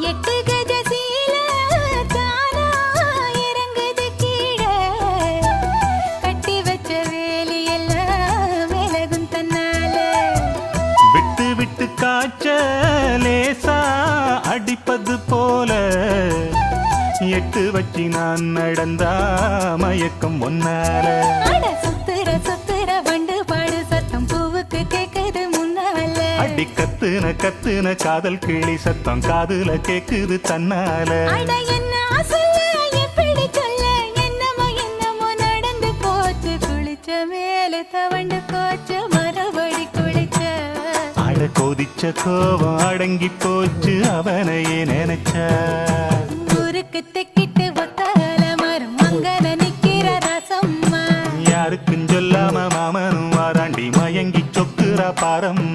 எட்டு கஜ சீல தானா இறங்குது கீழே கட்டி வச்ச வேலி எல்லாம் விலகும் தன்னால விட்டு விட்டு காய்ச்ச லேசா அடிப்பது போல எட்டு வச்சு நான் நடந்தா மயக்கம் ஒன்னால அட சுத்துற சுத்துற வண்டு பாடு சத்தம் பூவுக்கு கேக்குது முன்னால அடி கத்துன கத்துன காதல் கிளி சத்தம் காதுல கேக்குது தன்னால அட என்ன சொல்ல எப்படி சொல்ல என்னமோ என்னமோ நடந்து போச்சு குளிச்ச மேல தவண்டு போச்சு மறுபடி குளிச்ச அட கொதிச்ச கோபம் அடங்கி போச்சு அவனையே நினைச்ச ஊருக்கு தெக்கிட்டு ஒத்தால மரம் அங்கன நிக்கிற ரசம்மா யாருக்கும் சொல்லாம மாமனும் வாராண்டி மயங்கி சொக்குறா பாரம்மா